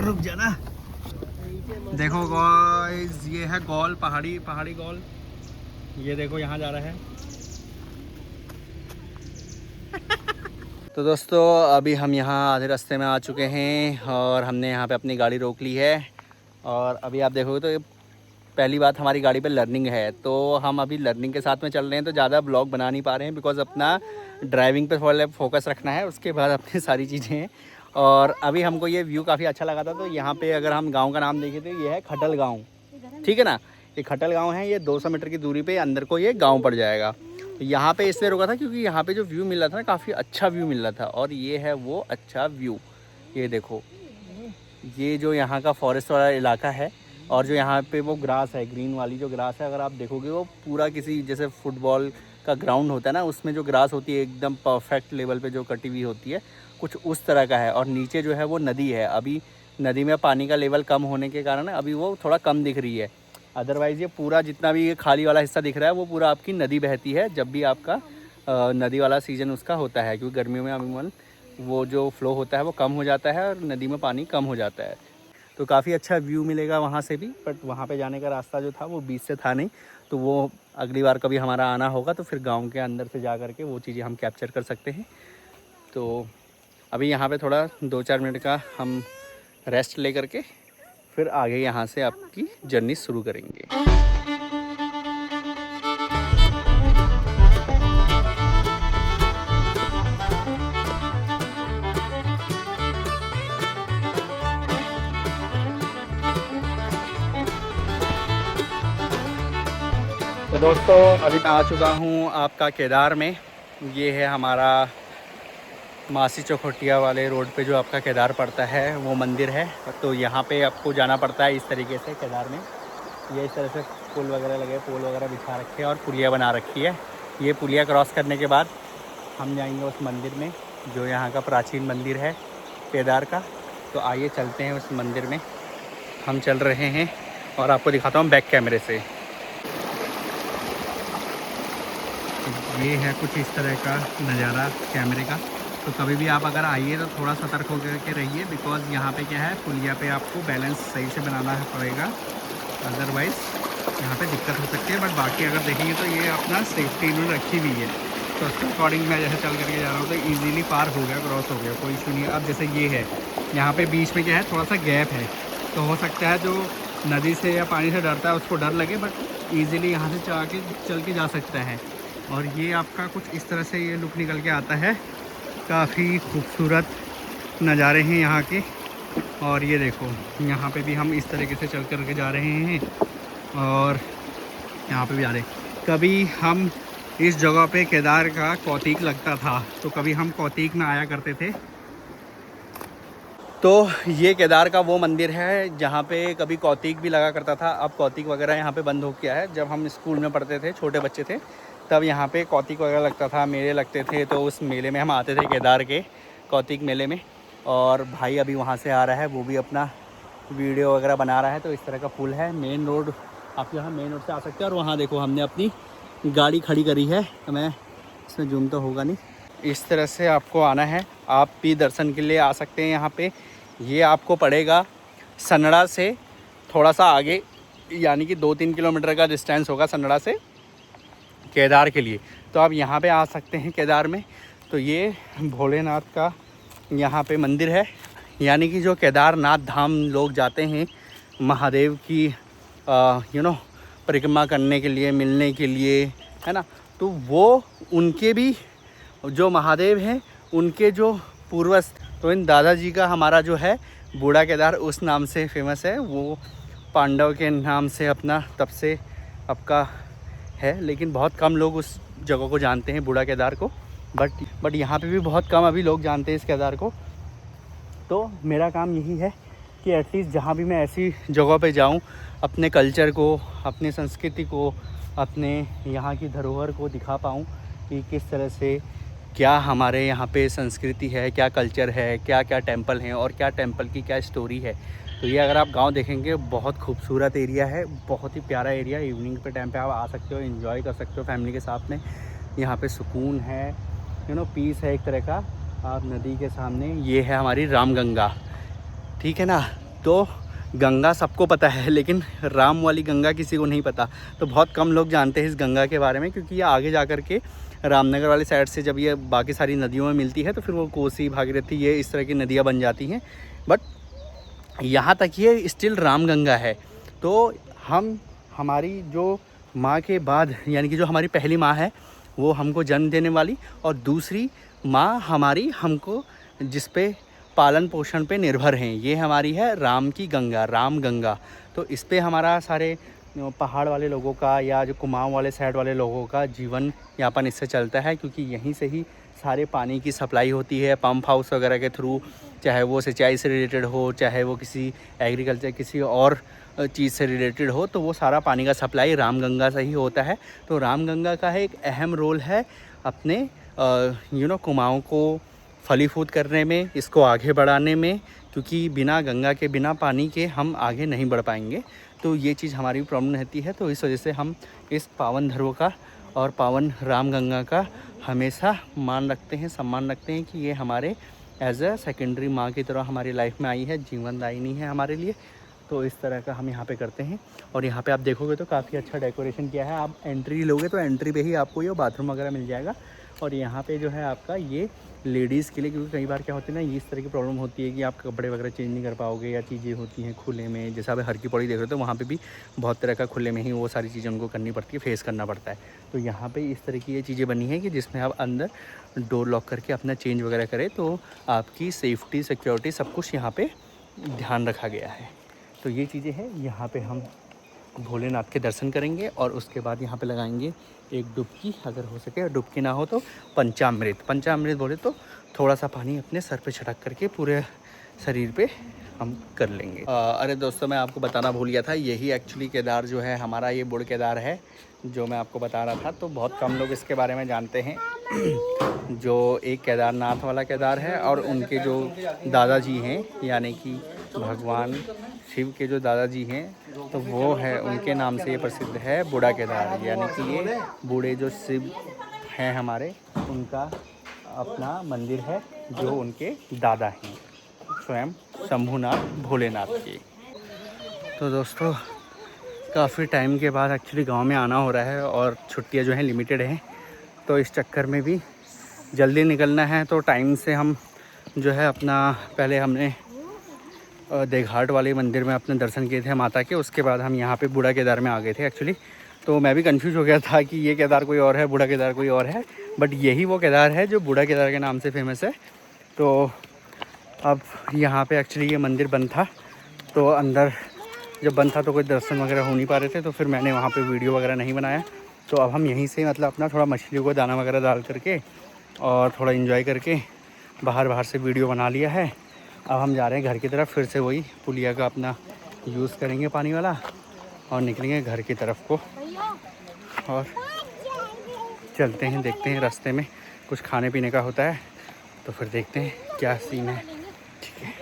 रुक जाना। देखो गाइस, ये है गॉल, पहाड़ी गॉल। ये देखो यहाँ जा रहा है। तो दोस्तों अभी हम यहाँ आधे रास्ते में आ चुके हैं और हमने यहाँ पे अपनी गाड़ी रोक ली है। और अभी आप देखोगे तो पहली बात, हमारी गाड़ी पे लर्निंग है, तो हम अभी लर्निंग के साथ में चल रहे हैं, तो ज़्यादा ब्लॉग बना नहीं पा रहे हैं बिकॉज़ अपना ड्राइविंग पे थोड़ा फोकस रखना है, उसके बाद अपनी सारी चीज़ें हैं। और अभी हमको ये व्यू काफ़ी अच्छा लगा था। तो यहाँ पे अगर हम गांव का नाम देखें तो ये है खटल गांव, ठीक है ना। ये खटल गांव है, ये 200 मीटर की दूरी पे अंदर को ये गांव पड़ जाएगा। तो यहाँ पे इसलिए रुका था क्योंकि यहाँ पे जो व्यू मिल रहा था ना, काफ़ी अच्छा व्यू मिल रहा था। और ये है वो अच्छा व्यू, ये देखो, ये जो यहाँ का फॉरेस्ट वाला इलाका है और जो यहाँ पे वो ग्रास है, ग्रीन वाली जो ग्रास है, अगर आप देखोगे वो पूरा किसी जैसे फुटबॉल का ग्राउंड होता है ना, उसमें जो ग्रास होती है एकदम परफेक्ट लेवल पे जो कटी हुई होती है, कुछ उस तरह का है। और नीचे जो है वो नदी है। अभी नदी में पानी का लेवल कम होने के कारण अभी वो थोड़ा कम दिख रही है। अदरवाइज़ ये पूरा जितना भी ये खाली वाला हिस्सा दिख रहा है वो पूरा आपकी नदी बहती है जब भी आपका नदी वाला सीज़न उसका होता है, क्योंकि गर्मियों में अमूमन वो जो फ्लो होता है वो कम हो जाता है और नदी में पानी कम हो जाता है। तो काफ़ी अच्छा व्यू मिलेगा वहाँ से भी, बट वहाँ पे जाने का रास्ता जो था वो बीच से था नहीं। तो वो अगली बार कभी हमारा आना होगा तो फिर गांव के अंदर से जा कर के वो चीज़ें हम कैप्चर कर सकते हैं। तो अभी यहाँ पे थोड़ा 2-4 मिनट का हम रेस्ट ले करके फिर आगे यहाँ से आपकी जर्नी शुरू करेंगे। तो दोस्तों अभी मैं आ चुका हूँ आपका केदार में। ये है हमारा मासी चौखटिया वाले रोड पे जो आपका केदार पड़ता है वो मंदिर है। तो यहाँ पे आपको जाना पड़ता है इस तरीके से केदार में। ये इस तरह से पुल वगैरह लगे, पोल वगैरह बिछा रखे हैं और पुलिया बना रखी है। ये पुलिया क्रॉस करने के बाद हम जाएंगे उस मंदिर में जो यहाँ का प्राचीन मंदिर है केदार का। तो आइए चलते हैं उस मंदिर में। हम चल रहे हैं और आपको दिखाता हूँ बैक कैमरे से। ये है कुछ इस तरह का नज़ारा कैमरे का। तो कभी भी आप अगर आइए तो थोड़ा सतर्क होकर के रहिए, बिकॉज़ यहाँ पे क्या है, पुलिया पे आपको बैलेंस सही से बनाना पड़ेगा, अदरवाइज़ यहाँ पे दिक्कत हो सकती है। बट बाकी अगर देखेंगे तो ये अपना सेफ्टी इन्होंने रखी हुई है, तो उसके अकॉर्डिंग मैं जैसे चल करके जा रहा हूँ तो ईज़िली पार हो गया, क्रॉस हो गया, कोई इशू नहीं है। अब जैसे ये है, यहाँ पर बीच में क्या है, थोड़ा सा गैप है, तो हो सकता है जो नदी से या पानी से डरता है उसको डर लगे, बट ईज़िली यहाँ से चल के जा सकता है। और ये आपका कुछ इस तरह से ये लुक निकल के आता है। काफ़ी खूबसूरत नज़ारे हैं यहाँ के। और ये देखो, यहाँ पे भी हम इस तरीके से चल कर के जा रहे हैं और यहाँ पे भी जा रहे हैं। कभी हम इस जगह पे केदार का कौतिक लगता था, तो कभी हम कौतिक में आया करते थे। तो ये केदार का वो मंदिर है जहाँ पे कभी कौतिक भी लगा करता था। अब कौतिक वगैरह यहाँ पे बंद हो गया है। जब हम स्कूल में पढ़ते थे, छोटे बच्चे थे, तब यहाँ पे कौतिक वगैरह लगता था, मेले लगते थे। तो उस मेले में हम आते थे, केदार के कौतिक मेले में। और भाई अभी वहाँ से आ रहा है, वो भी अपना वीडियो वगैरह बना रहा है। तो इस तरह का पुल है, मेन रोड, आप यहाँ मेन रोड से आ सकते हैं। और वहाँ देखो हमने अपनी गाड़ी खड़ी करी है, तो मैं इसमें जूम तो होगा नहीं, इस तरह से आपको आना है। आप भी दर्शन के लिए आ सकते हैं यहाँ पे। ये आपको पड़ेगा सन्नड़ा से थोड़ा सा आगे, यानी कि 2-3 किलोमीटर का डिस्टेंस होगा सन्नड़ा से केदार के लिए। तो आप यहाँ पे आ सकते हैं केदार में। तो ये भोलेनाथ का यहाँ पे मंदिर है, यानी कि जो केदारनाथ धाम लोग जाते हैं महादेव की परिक्रमा करने के लिए, मिलने के लिए, है ना। तो वो उनके भी जो महादेव हैं उनके जो पूर्वज, तो इन दादाजी का हमारा जो है बूढ़ा केदार उस नाम से फेमस है। वो पांडव के नाम से अपना तब से आपका है, लेकिन बहुत कम लोग उस जगह को जानते हैं, बूढ़ा केदार को। बट यहाँ पे भी बहुत कम अभी लोग जानते हैं इस केदार को। तो मेरा काम यही है कि एटलीस्ट जहाँ भी मैं ऐसी जगह पे जाऊँ, अपने कल्चर को, अपनी संस्कृति को, अपने यहाँ की धरोहर को दिखा पाऊँ कि किस तरह से क्या हमारे यहाँ पे संस्कृति है, क्या कल्चर है, क्या क्या टेंपल हैं और क्या टेंपल की क्या स्टोरी है। तो ये अगर आप गांव देखेंगे, बहुत खूबसूरत एरिया है, बहुत ही प्यारा एरिया। इवनिंग पे टाइम पे आप आ सकते हो, एंजॉय कर सकते हो फैमिली के साथ में। यहाँ पे सुकून है, पीस है एक तरह का। आप नदी के सामने, ये है हमारी रामगंगा, ठीक है ना। तो गंगा सबको पता है, लेकिन राम वाली गंगा किसी को नहीं पता। तो बहुत कम लोग जानते हैं इस गंगा के बारे में, क्योंकि ये आगे जा कर के रामनगर वाली साइड से जब ये बाकी सारी नदियों में मिलती है तो फिर वो कोसी, भागीरथी, ये इस तरह की नदियाँ बन जाती हैं। बट यहाँ तक ये स्टिल रामगंगा है। तो हमारी जो माँ के बाद, यानी कि जो हमारी पहली माँ है वो हमको जन्म देने वाली, और दूसरी माँ हमारी हमको जिस पे पालन पोषण पे निर्भर हैं, ये हमारी है राम की गंगा, राम गंगा। तो इस पे हमारा सारे पहाड़ वाले लोगों का या जो कुमाऊँ वाले साइड वाले लोगों का जीवन यापन इससे चलता है, क्योंकि यहीं से ही सारे पानी की सप्लाई होती है पंप हाउस वगैरह के थ्रू, चाहे वो सिंचाई से रिलेटेड हो, चाहे वो किसी एग्रीकल्चर किसी और चीज़ से रिलेटेड हो, तो वो सारा पानी का सप्लाई रामगंगा से ही होता है। तो रामगंगा का एक अहम रोल है अपने कुमाऊँ को फलीफूद करने में, इसको आगे बढ़ाने में, क्योंकि बिना गंगा के, बिना पानी के हम आगे नहीं बढ़ पाएंगे। तो ये चीज़ हमारी प्रॉब्लम रहती है। तो इस वजह से हम इस पावन धर्म का और पावन रामगंगा का हमेशा मान रखते हैं, सम्मान रखते हैं कि ये हमारे एज अ सेकेंडरी माँ की तरह हमारी लाइफ में आई है, जीवनदायिनी है हमारे लिए। तो इस तरह का हम यहाँ पे करते हैं। और यहाँ पे आप देखोगे तो काफ़ी अच्छा डेकोरेशन किया है। आप एंट्री लोगे तो एंट्री पे ही आपको ये बाथरूम वगैरह मिल जाएगा। और यहाँ पे जो है आपका ये लेडीज़ के लिए, क्योंकि कई बार क्या होती है ना, इस तरह की प्रॉब्लम होती है कि आप कपड़े वगैरह चेंज नहीं कर पाओगे, या चीज़ें होती हैं खुले में, जैसे आप हर की पौड़ी देख रहे हो तो वहाँ पे भी बहुत तरह का खुले में ही वो सारी चीज़ें उनको करनी पड़ती है, फेस करना पड़ता है। तो यहाँ पे इस तरह की ये चीज़ें बनी हैं कि जिसमें आप अंदर डोर लॉक करके अपना चेंज वगैरह करें, तो आपकी सेफ्टी, सिक्योरिटी सब कुछ यहाँ पर ध्यान रखा गया है। तो ये चीज़ें हैं। यहाँ पर हम भोलेनाथ के दर्शन करेंगे और उसके बाद यहाँ पे लगाएंगे एक डुबकी, अगर हो सके, डुबकी ना हो तो पंचामृत बोले तो थोड़ा सा पानी अपने सर पे छिड़क करके पूरे शरीर पे हम कर लेंगे। अरे दोस्तों, मैं आपको बताना भूल गया था, यही एक्चुअली केदार जो है हमारा, ये बुढ़ केदार है जो मैं आपको बता रहा था। तो बहुत कम लोग इसके बारे में जानते हैं। जो एक केदारनाथ वाला केदार है, और उनके जो दादाजी हैं, यानी कि भगवान शिव के जो दादाजी हैं, तो वो है, उनके नाम से ये प्रसिद्ध है बूढ़ा केदार। यानी कि ये बूढ़े जो शिव हैं हमारे, उनका अपना मंदिर है, जो उनके दादा हैं, स्वयं शंभुनाथ भोलेनाथ के। तो दोस्तों, काफ़ी टाइम के बाद एक्चुअली गांव में आना हो रहा है, और छुट्टियां जो हैं लिमिटेड हैं, तो इस चक्कर में भी जल्दी निकलना है। तो टाइम से हम जो है अपना, पहले हमने देघाट वाले मंदिर में अपने दर्शन किए थे माता के, उसके बाद हम यहाँ पे बूढ़ा केदार में आ गए थे एक्चुअली। तो मैं भी कंफ्यूज हो गया था कि ये केदार कोई और है, बूढ़ा केदार कोई और है, बट यही वो केदार है जो बूढ़ा केदार के नाम से फेमस है। तो अब यहाँ पे एक्चुअली ये मंदिर बंद था, तो अंदर जब बंद था तो कोई दर्शन वगैरह हो नहीं पा रहे थे, तो फिर मैंने वहाँ पर वीडियो वगैरह नहीं बनाया। तो अब हम यहीं से मतलब अपना थोड़ा मछलियों को दाना वगैरह डाल करके और थोड़ा इन्जॉय करके बाहर से वीडियो बना लिया है। अब हम जा रहे हैं घर की तरफ, फिर से वही पुलिया का अपना यूज़ करेंगे पानी वाला, और निकलेंगे घर की तरफ को, और चलते हैं, देखते हैं रास्ते में कुछ खाने पीने का होता है, तो फिर देखते हैं क्या सीन है। ठीक है।